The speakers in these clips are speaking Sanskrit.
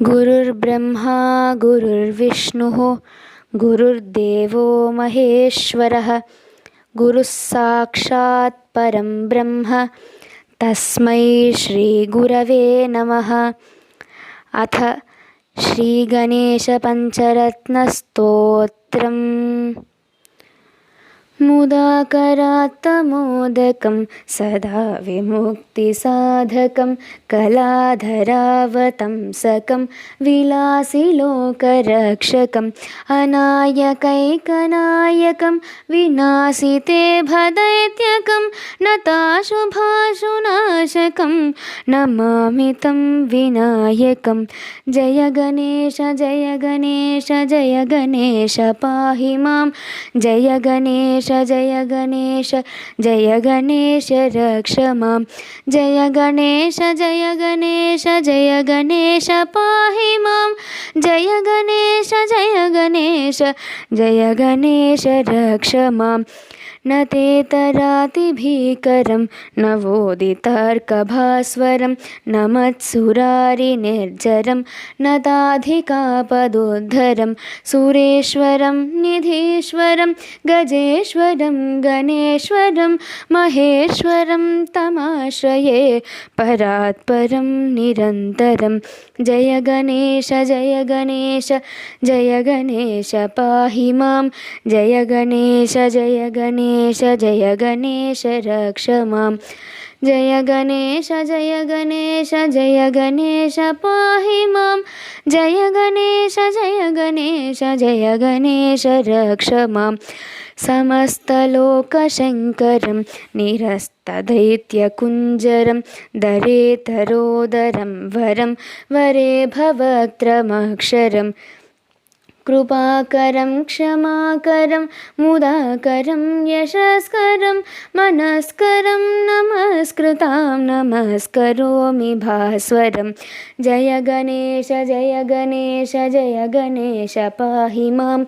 गुरुर्ब्रह्मा गुरुर्विष्णुः गुरुर्देवो महेश्वरः गुरुः साक्षात् परं ब्रह्म तस्मै श्रीगुरवे नमः। अथ श्रीगणेशपञ्चरत्नस्तोत्रम्। मुदाकरात्तमोदकं सदा विमुक्तिसाधकं कलाधरावतंसकं विलासिलोकरक्षकम् अनायकैकनायकं विनाशिते भदैत्यकं नताशुभाशुनाशकं नमामि तं विनायकं। जय गणेश जय गणेश जय गणेश पाहि मां। जय गणेश जय गणेश जय गणेश रक्ष मां। जय गणेश जय गणेश जय गणेश पाहि मां। जय गणेश जय गणेश जय गणेश रक्ष मां। न तेतरातिभीकरं नवोदितार्कभास्वरं न मत्सुरारिनिर्झरं न ताधिकापदोद्धरं सुरेश्वरं निधीश्वरं गजेश्वरं गणेश्वरं महेश्वरं तमाश्रये परात्परं निरन्तरं। जय गणेश जय गणेश जय गणेश पाहि मां। जय गणेश जय गणेश जय गणेश रक्ष मां। जय गणेश जय गणेश जय गणेश पाहि मां। जय गणेश जय गणेश जय गणेश रक्ष मां। समस्तलोकशङ्करं निरस्तदैत्यकुञ्जरं दरेतरोदरं वरं वरे भवक्त्रमक्षरं कृपाकरं क्षमाकरं मुदाकरं यशस्करं मनस्करं नमस्कृतां नमस्करोमि भास्वरं। जय गणेश जय गणेश जय गणेश पाहि मां।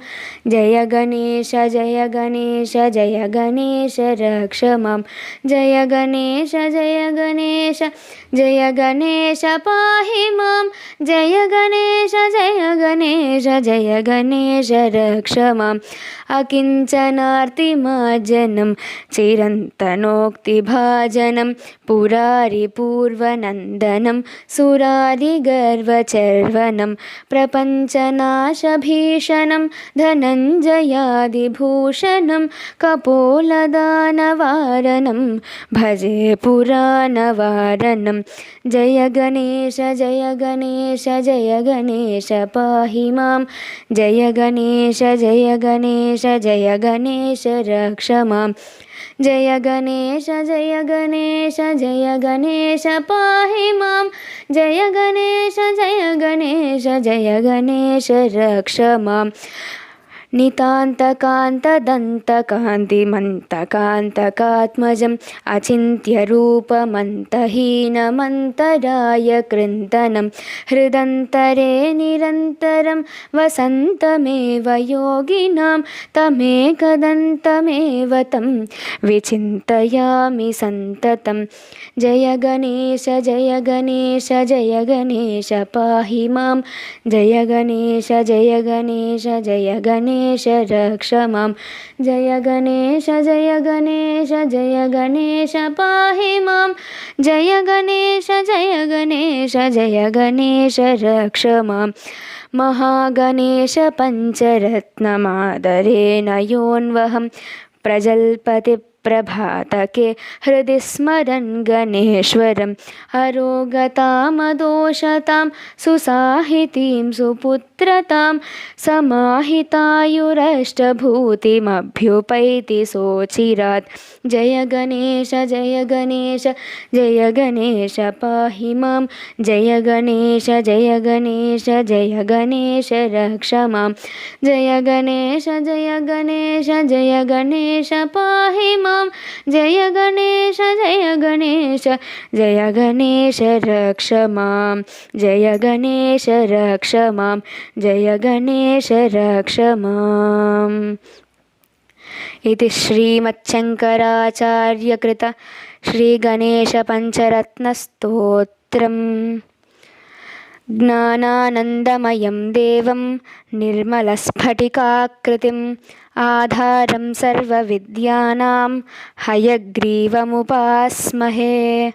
जय गणेश जय गणेश जय गणेश रक्ष मां। जय गणेश जय गणेश जय गणेश पाहि मां। जय गणेश जय गणेश जय गणेश रक्ष माम्। अकिञ्चनार्तिमार्जनं चिरन्तनोक्तिभाजनं पुरारिपूर्वनन्दनं सुरादिगर्वचर्वनं प्रपञ्चनाशभीषणं धनञ्जयादिभूषणं कपोलदानवारणं भजे पुराणवारणं। जय गणेश जय गणेश जय गणेश पाहि मां। जय गणेश जय गणेश जय गणेश रक्ष मां। जय गणेश जय गणेश जय गणेश पाहि मां। जय गणेश जय गणेश जय गणेश रक्ष मां। नितान्तकान्तदन्तकान्तिमन्तकान्तकात्मजम् अचिन्त्यरूपमन्तहीनमन्तराय कृन्तनं हृदन्तरे निरन्तरं वसन्तमेव योगिनां तमेकदन्तमेव तं विचिन्तयामि सन्ततं। जय गणेश जय गणेश जय गणेश पाहि मां। जय गणेश जय गणेश जय गणेश रक्ष मां। जय गणेश जय गणेश जय गणेश पाहि मां। जय गणेश जय गणेश जय गणेश रक्ष मां। महागणेश पञ्चरत्नमादरेण योऽन्वहं प्रजल्पति प्रभातके हृदि स्मरन् गणेश्वरम् अरोगतामदोषतां सुसाहितीं सुपुत्रतां समाहितायुरष्टभूतिमभ्युपैति सोचिरात्। जय गणेश जय गणेश जय गणेश पाहि मां। जय गणेश जय गणेश जय गणेश रक्ष मां। जय गणेश जय गणेश जय गणेश पाहि मां। जय गणेश जय गणेश जय गणेश रक्ष मां। जय गणेश रक्ष मां। जय गणेश रक्ष मां। इति श्रीमच्छङ्कराचार्यकृत श्रीगणेशपञ्चरत्नस्तोत्रम्। ज्ञानानन्दमयं देवं निर्मलस्फटिकाकृतिम् आधारं सर्वविद्यानां हयग्रीवमुपास्महे।